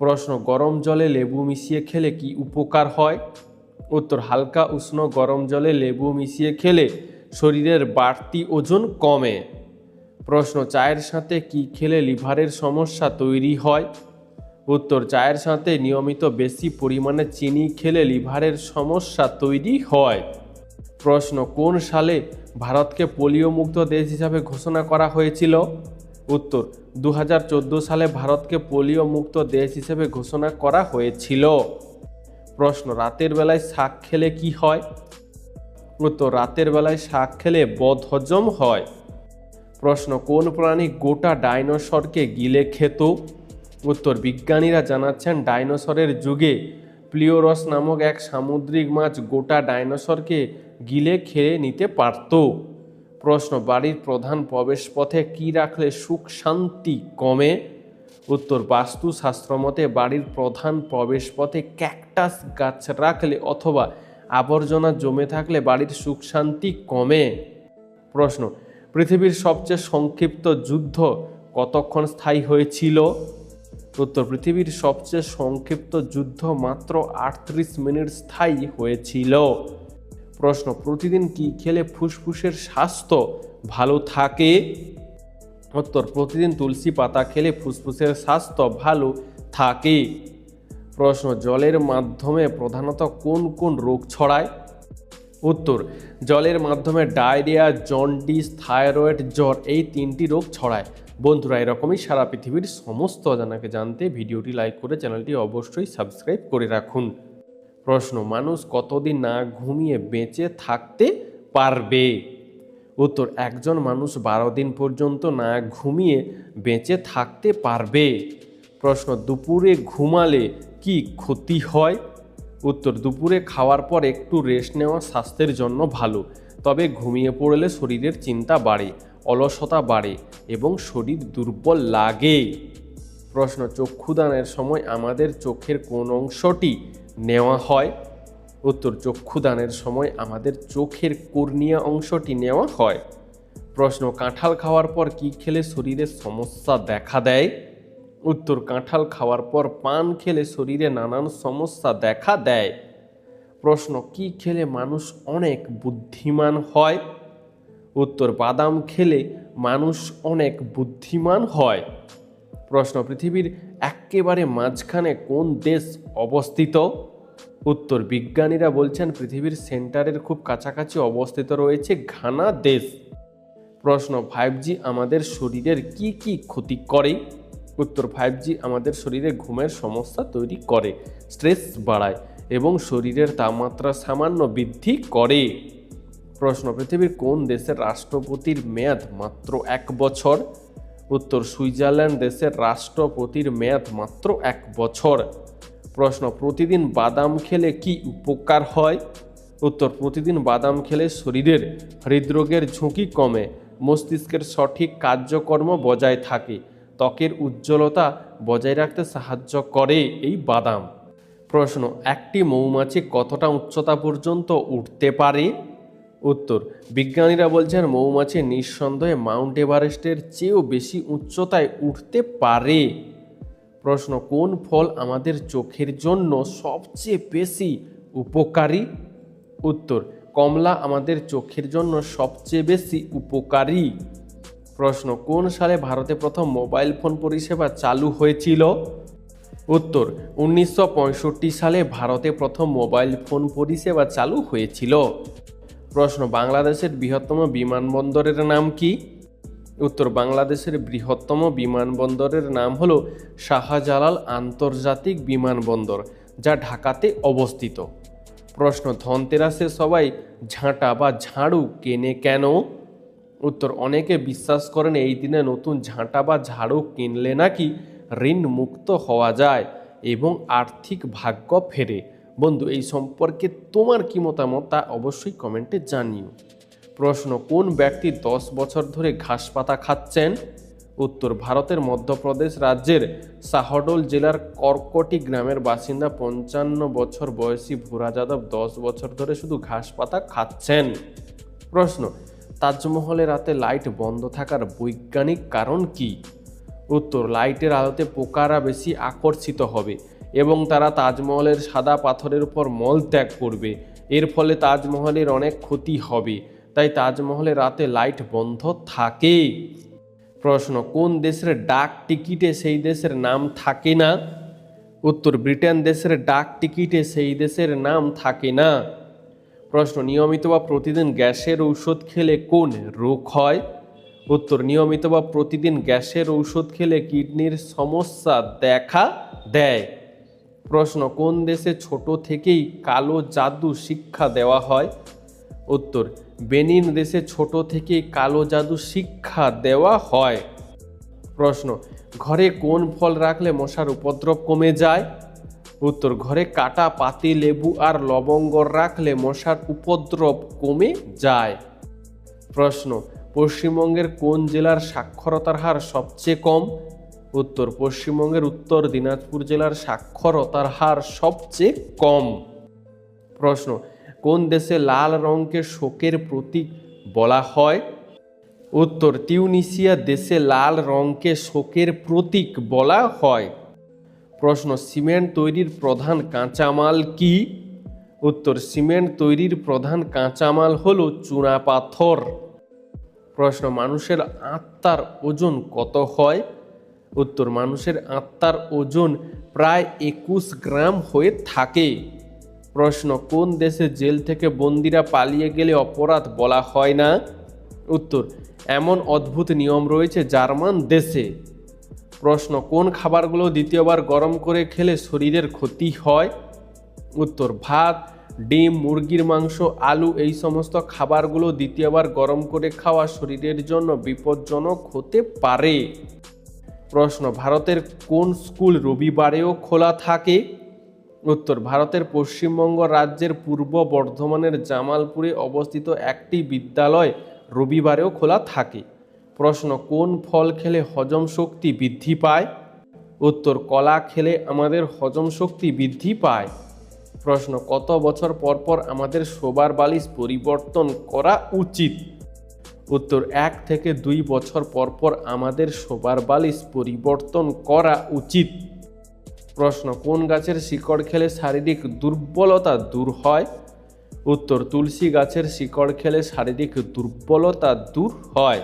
প্রশ্ন, গরম জলে লেবু মিশিয়ে খেলে কি উপকার হয়? উত্তর, হালকা উষ্ণ গরম জলে লেবু মিশিয়ে খেলে শরীরের বাড়তি ওজন কমে। প্রশ্ন, চায়ের সাথে কি খেলে লিভারের সমস্যা তৈরি হয়? উত্তর, চায়ের সাথে নিয়মিত বেশি পরিমাণে চিনি খেলে লিভারের সমস্যা তৈরি হয়। প্রশ্ন, কোন সালে ভারতকে পোলিও মুক্ত দেশ হিসাবে ঘোষণা করা হয়েছিল? উত্তর, 2014 সালে ভারতকে পোলিও মুক্ত দেশ হিসেবে ঘোষণা করা হয়েছিল। প্রশ্ন, রাতের বেলায় শাক খেলে কি হয়? উত্তর, রাতের বেলায় শাক খেলে বদহজম হয়। প্রশ্ন, কোন প্রাণী গোটা ডাইনোসরকে গিলে খেত? উত্তর, বিজ্ঞানীরা জানাচ্ছেন ডাইনোসরের যুগে প্লিওরস নামক এক সামুদ্রিক মাছ গোটা ডাইনোসরকে গিলে খেয়ে নিতে পারত। প্রশ্ন, বাড়ির প্রধান প্রবেশপথে কি রাখলে সুখ শান্তি কমে? উত্তর, বাস্তুশাস্ত্র মতে বাড়ির প্রধান প্রবেশপথে ক্যাকটাস গাছ রাখলে অথবা আবর্জনা জমে থাকলে বাড়ির সুখ শান্তি কমে। প্রশ্ন, পৃথিবীর সবচেয়ে সংক্ষিপ্ত যুদ্ধ কতক্ষণ স্থায়ী হয়েছিল? উত্তর, পৃথিবীর সবচেয়ে সংক্ষিপ্ত যুদ্ধ মাত্র 38 মিনিট স্থায়ী হয়েছিল। প্রশ্ন, প্রতিদিন কি খেলে ফুসফুসের স্বাস্থ্য ভালো থাকে? উত্তর, প্রতিদিন তুলসী পাতা খেলে ফুসফুসের স্বাস্থ্য ভালো থাকে। প্রশ্ন, জলের মাধ্যমে প্রধানত কোন কোন রোগ ছড়ায়? উত্তর, জলের মাধ্যমে ডায়রিয়া, জন্ডিস, থাইরয়েড, জ্বর এই 3টি রোগ ছড়ায়। বন্ধুরা, এরকমই সারা পৃথিবীর সমস্ত অজানাকে জানতে ভিডিওটি লাইক করে চ্যানেলটি অবশ্যই সাবস্ক্রাইব করে রাখুন। প্রশ্ন, মানুষ কতদিন না ঘুমিয়ে বেঁচে থাকতে পারবে? উত্তর, একজন মানুষ 12 দিন পর্যন্ত না ঘুমিয়ে বেঁচে থাকতে পারবে। প্রশ্ন, দুপুরে ঘুমালে কি ক্ষতি হয়? উত্তর, দুপুরে খাওয়ার পর একটু রেস্ট নেওয়া স্বাস্থ্যের জন্য ভালো, তবে ঘুমিয়ে পড়লে শরীরের চিন্তা বাড়ে, অলসতা বাড়ে এবং শরীর দুর্বল লাগে। প্রশ্ন, চক্ষুদানের সময় আমাদের চোখের কোন অংশটি নেওয়া হয়? উত্তর, চক্ষুদানের সময় আমাদের চোখের কর্নিয়া অংশটি নেওয়া হয়। প্রশ্ন, কাঁঠাল খাওয়ার পর কি খেলে শরীরে সমস্যা দেখা দেয়? উত্তর, কাঁঠাল খাওয়ার পর পান খেলে শরীরে নানান সমস্যা দেখা দেয়। প্রশ্ন, কি খেলে মানুষ অনেক বুদ্ধিমান হয়? উত্তর, বাদাম খেলে মানুষ অনেক বুদ্ধিমান হয়। প্রশ্ন, পৃথিবীর একেবারে মাঝখানে কোন দেশ অবস্থিত? উত্তর, বিজ্ঞানীরা বলছেন পৃথিবীর সেন্টারের খুব কাছাকাছি অবস্থিত রয়েছে ঘানা দেশ। প্রশ্ন, 5G আমাদের শরীরের কি কি ক্ষতি করে? উত্তর, 5G আমাদের শরীরে ঘুমের সমস্যা তৈরি করে, স্ট্রেস বাড়ায় এবং শরীরের তাপমাত্রা সামান্য বৃদ্ধি করে। প্রশ্ন, পৃথিবীর কোন দেশের রাষ্ট্রপতির মেয়াদ মাত্র 1 বছর? উত্তর, সুইজারল্যান্ড দেশের রাষ্ট্রপতির মেয়াদ মাত্র 1 বছর। প্রশ্ন, প্রতিদিন বাদাম খেলে কি উপকার হয়? উত্তর, প্রতিদিন বাদাম খেলে শরীরের হৃদরোগের ঝুঁকি কমে, মস্তিষ্কের সঠিক কার্যকর্ম বজায় থাকে, ত্বকের উজ্জ্বলতা বজায় রাখতে সাহায্য করে এই বাদাম। প্রশ্ন, একটি মৌমাছি কতটা উচ্চতা পর্যন্ত উঠতে পারে? উত্তর, বিজ্ঞানীরা বলছেন মৌমাছি নিঃসন্দেহে মাউন্ট এভারেস্টের চেয়েও বেশি উচ্চতায় উঠতে পারে। প্রশ্ন, কোন ফল আমাদের চোখের জন্য সবচেয়ে বেশি উপকারী? উত্তর, কমলা আমাদের চোখের জন্য সবচেয়ে বেশি উপকারী। প্রশ্ন, কোন সালে ভারতে প্রথম মোবাইল ফোন পরিষেবা চালু হয়েছিল? উত্তর, 1965 সালে ভারতে প্রথম মোবাইল ফোন পরিষেবা চালু হয়েছিল। প্রশ্ন, বাংলাদেশের বৃহত্তম বিমানবন্দরের নাম কি? উত্তর, বাংলাদেশের বৃহত্তম বিমানবন্দরের নাম হলো শাহজালাল আন্তর্জাতিক বিমানবন্দর, যা ঢাকাতে অবস্থিত। প্রশ্ন, ধনতেরাসে সবাই ঝাঁটা বা ঝাড়ু কেনে কেন? উত্তর, অনেকে বিশ্বাস করেন এই দিনে নতুন ঝাঁটা বা ঝাড়ু কিনলে নাকি ঋণ মুক্ত হওয়া যায় এবং আর্থিক ভাগ্য ফেরে। বন্ধু, এই সম্পর্কে তোমার কি মতামত তা অবশ্যই কমেন্টে জানিও। প্রশ্ন, কোন ব্যক্তি 10 বছর ধরে ঘাস পাতা খাচ্ছেন? উত্তর, ভারতের মধ্যপ্রদেশ রাজ্যের শাহডোল জেলার কর্কটি গ্রামের বাসিন্দা 55 বছর বয়সী ভুরা যাদব 10 বছর ধরে শুধু ঘাস পাতা খাচ্ছেন। প্রশ্ন, তাজমহলে রাতে লাইট বন্ধ থাকার বৈজ্ঞানিক কারণ কি? উত্তর, লাইটের আলোতে পোকারা বেশি আকর্ষিত হবে এবং তারা তাজমহলের সাদা পাথরের উপর মল ত্যাগ করবে। এর ফলে তাজমহলের অনেক ক্ষতি হবে, তাই তাজমহলে রাতে লাইট বন্ধ থাকে। প্রশ্ন, কোন দেশের ডাক টিকিটে সেই দেশের নাম থাকে না? উত্তর, ব্রিটেন দেশের ডাক টিকিটে সেই দেশের নাম থাকে না। প্রশ্ন, নিয়মিত বা প্রতিদিন গ্যাসের ঔষধ খেলে কোন রোগ হয়? উত্তর, নিয়মিত বা প্রতিদিন গ্যাসের ঔষধ খেলে কিডনির সমস্যা দেখা দেয়। প্রশ্ন, কোন দেশে ছোট থেকেই কালো জাদু শিক্ষা দেওয়া হয়? উত্তর, বেনিন দেশে ছোট থেকেই কালো জাদু শিক্ষা দেওয়া হয়। প্রশ্ন, ঘরে কোন ফল রাখলে মশার উপদ্রব কমে যায়? উত্তর, ঘরে কাটা পাতি লেবু আর লবঙ্গ রাখলে মশার উপদ্রব কমে যায়। প্রশ্ন, পশ্চিমবঙ্গের কোন জেলার সাক্ষরতার হার সবচেয়ে কম? উত্তর, পশ্চিমবঙ্গের উত্তর দিনাজপুর জেলার সাক্ষরতার হার সবচেয়ে কম। প্রশ্ন, কোন দেশে লাল রঙকে শোকের প্রতীক বলা হয়? উত্তর, তিউনিসিয়া দেশে লাল রঙকে শোকের প্রতীক বলা হয়। প্রশ্ন, সিমেন্ট তৈরির প্রধান কাঁচামাল কি? উত্তর, সিমেন্ট তৈরির প্রধান কাঁচামাল হলো চুনাপাথর। প্রশ্ন, মানুষের আত্মার ওজন কত হয়? উত্তর, মানুষের আত্মার ওজন প্রায় 21 গ্রাম হয়ে থাকে। প্রশ্ন, কোন দেশে জেল থেকে বন্দীরা পালিয়ে গেলে অপরাধ বলা হয় না? উত্তর, এমন অদ্ভুত নিয়ম রয়েছে জার্মান দেশে। প্রশ্ন, কোন খাবারগুলো দ্বিতীয়বার গরম করে খেলে শরীরের ক্ষতি হয়? উত্তর, ভাত, ডিম, মুরগির মাংস, আলু এই সমস্ত খাবারগুলো দ্বিতীয়বার গরম করে খাওয়া শরীরের জন্য বিপজ্জনক হতে পারে। প্রশ্ন, ভারতের কোন স্কুল রবিবারেও খোলা থাকে? উত্তর, ভারতের পশ্চিমবঙ্গ রাজ্যের পূর্ব বর্ধমানের জামালপুরে অবস্থিত একটি বিদ্যালয় রবিবারেও খোলা থাকে। প্রশ্ন, কোন ফল খেলে হজম শক্তি বৃদ্ধি পায়? উত্তর, কলা খেলে আমাদের হজম শক্তি বৃদ্ধি পায়। প্রশ্ন, কত বছর পর পর আমাদের শোবার বালিশ পরিবর্তন করা উচিত? উত্তর, 1 থেকে 2 বছর পর পর আমাদের শোবার বালিশ পরিবর্তন করা উচিত। প্রশ্ন, কোন গাছের শিকড় খেলে শারীরিক দুর্বলতা দূর হয়? উত্তর, তুলসী গাছের শিকড় খেলে শারীরিক দুর্বলতা দূর হয়।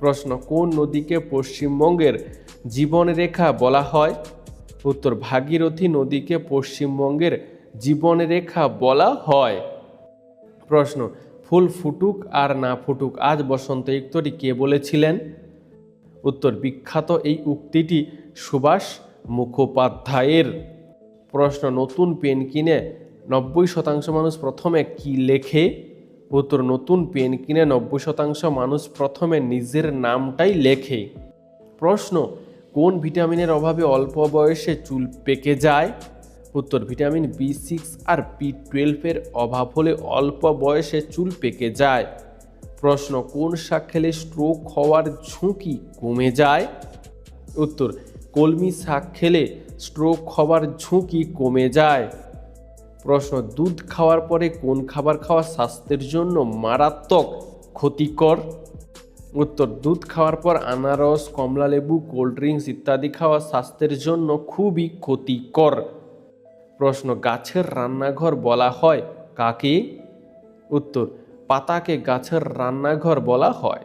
প্রশ্ন, কোন নদীকে পশ্চিমবঙ্গের জীবনরেখা বলা হয়? উত্তর, ভাগীরথী নদীকে পশ্চিমবঙ্গের জীবনরেখা বলা হয়। প্রশ্ন, ফুল ফুটুক আর না ফুটুক আজ বসন্ত, এই উক্তিটি কে বলেছিলেন? উত্তর, বিখ্যাত এই উক্তিটি সুভাষ মুখোপাধ্যায়ের। প্রশ্ন, নতুন পেন কিনে 90% মানুষ প্রথমে কি লেখে? উত্তর, নতুন পেন কিনে 90% মানুষ প্রথমে নিজের নামটাই লেখে। প্রশ্ন, কোন ভিটামিনের অভাবে অল্প বয়সে চুল পেকে যায়? উত্তর, ভিটামিন B6 আর B12 এর অভাব হলে অল্প বয়সে চুল পেকে যায়। প্রশ্ন, কোন শাক খেলে স্ট্রোক হওয়ার ঝুঁকি কমে যায়? উত্তর, কলমি শাক খেলে স্ট্রোক হওয়ার ঝুঁকি কমে যায়। প্রশ্ন, দুধ খাওয়ার পরে কোন খাবার খাওয়া স্বাস্থ্যের জন্য মারাত্মক ক্ষতিকর? উত্তর, দুধ খাওয়ার পর আনারস, কমলালেবু, কোল্ড ড্রিঙ্কস ইত্যাদি খাওয়া স্বাস্থ্যের জন্য খুবই ক্ষতিকর। প্রশ্ন, গাছের রান্নাঘর বলা হয় কাকে? উত্তর, পাতাকে গাছের রান্নাঘর বলা হয়।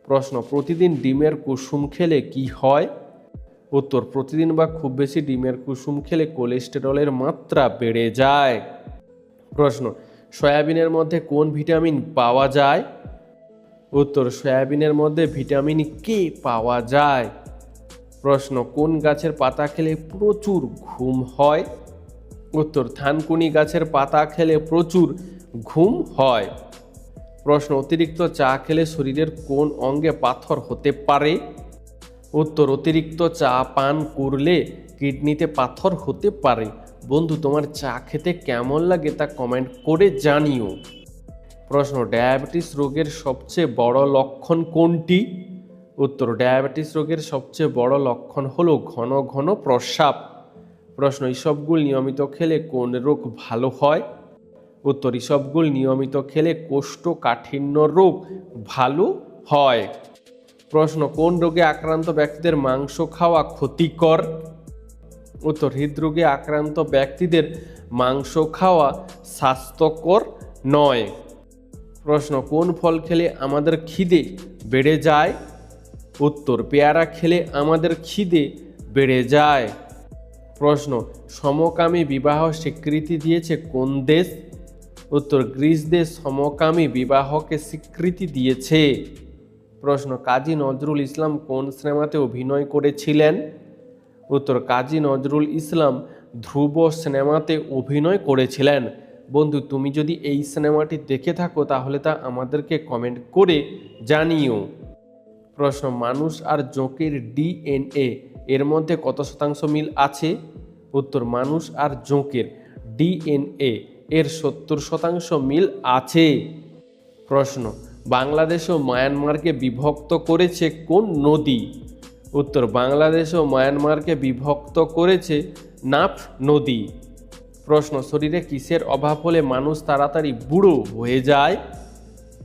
প্রশ্ন, প্রতিদিন ডিমের কুসুম খেলে কি হয়? উত্তর, প্রতিদিন বা খুব বেশি ডিমের কুসুম খেলে কোলেস্টেরলের মাত্রা বেড়ে যায়। প্রশ্ন, সয়াবিনের মধ্যে কোন ভিটামিন পাওয়া যায়? উত্তর, সয়াবিনের মধ্যে ভিটামিন কে পাওয়া যায়। প্রশ্ন, কোন গাছের পাতা খেলে প্রচুর ঘুম হয়? উত্তর, থানকুনি গাছের পাতা খেলে প্রচুর ঘুম হয়। প্রশ্ন, অতিরিক্ত চা খেলে শরীরের কোন অঙ্গে পাথর হতে পারে? উত্তর, অতিরিক্ত চা পান করলে কিডনিতে পাথর হতে পারে। বন্ধু, তোমার চা খেতে কেমন লাগে তা কমেন্ট করে জানিও। প্রশ্ন, ডায়াবেটিস রোগের সবচেয়ে বড় লক্ষণ কোনটি? উত্তর, ডায়াবেটিস রোগের সবচেয়ে বড় লক্ষণ হলো ঘন ঘন প্রস্রাব। প্রশ্ন, ইসবগুল নিয়মিত খেলে কোন রোগ ভালো হয়? উত্তর, ইসবগুল নিয়মিত খেলে কোষ্ঠকাঠিন্য রোগ ভালো হয়। প্রশ্ন, কোন রোগে আক্রান্ত ব্যক্তিদের মাংস খাওয়া ক্ষতিকর? উত্তর, হৃদরোগে আক্রান্ত ব্যক্তিদের মাংস খাওয়া স্বাস্থ্যকর নয়। প্রশ্ন, কোন ফল খেলে আমাদের খিদে বেড়ে যায়? উত্তর, পেয়ারা খেলে আমাদের খিদে বেড়ে যায়। প্রশ্ন, সমকামী বিবাহ স্বীকৃতি দিয়েছে কোন দেশ? উত্তর, গ্রিস দেশ সমকামী বিবাহকে স্বীকৃতি দিয়েছে। প্রশ্ন, কাজী নজরুল ইসলাম কোন সিনেমাতে অভিনয় করেছিলেন? উত্তর, কাজী নজরুল ইসলাম ধ্রুব সিনেমাতে অভিনয় করেছিলেন। বন্ধু, তুমি যদি এই সিনেমাটি দেখে থাকো তাহলে তা আমাদেরকে কমেন্ট করে জানিও। প্রশ্ন, মানুষ আর জোঁকের ডিএনএ এর মধ্যে কত শতাংশ মিল আছে? উত্তর, মানুষ আর জোঁকের ডিএনএ এর 70% মিল আছে। প্রশ্ন, বাংলাদেশ ও মায়ানমারকে বিভক্ত করেছে কোন নদী? উত্তর, বাংলাদেশ ও মায়ানমারকে বিভক্ত করেছে নাফ নদী। প্রশ্ন, শরীরে কিসের অভাব হলে মানুষ তাড়াতাড়ি বুড়ো হয়ে যায়?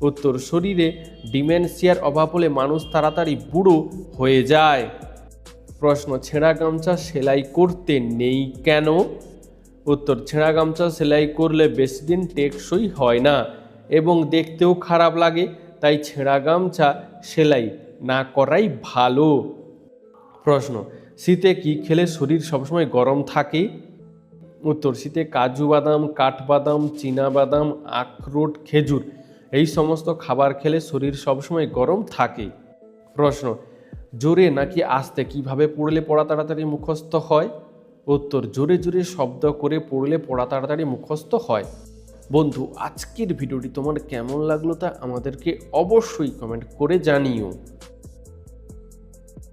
উত্তর, শরীরে ডিমেনশিয়ার অভাব হলে মানুষ তাড়াতাড়ি বুড়ো হয়ে যায়। প্রশ্ন, ছেঁড়া গামছা সেলাই করতে নেই কেন? উত্তর, ছেঁড়া গামছা সেলাই করলে বেশি দিন টেকসই হয় না এবং দেখতেও খারাপ লাগে, তাই ছেঁড়া গামছা সেলাই না করাই ভালো। প্রশ্ন, শীতে কি খেলে শরীর সবসময় গরম থাকে? উত্তর, শীতে কাজু বাদাম, কাঠবাদাম, চীনা বাদাম, আখরোট, খেজুর এই সমস্ত খাবার খেলে শরীর সবসময় গরম থাকে। প্রশ্ন, জোরে নাকি আস্তে কিভাবে পড়লে পড়া তাড়াতাড়ি মুখস্থ হয়? উত্তর, জোরে জোরে শব্দ করে পড়লে পড়া তাড়াতাড়ি মুখস্থ হয়। বন্ধু, আজকের ভিডিওটি তোমার কেমন লাগলো তা আমাদেরকে অবশ্যই কমেন্ট করে জানিও।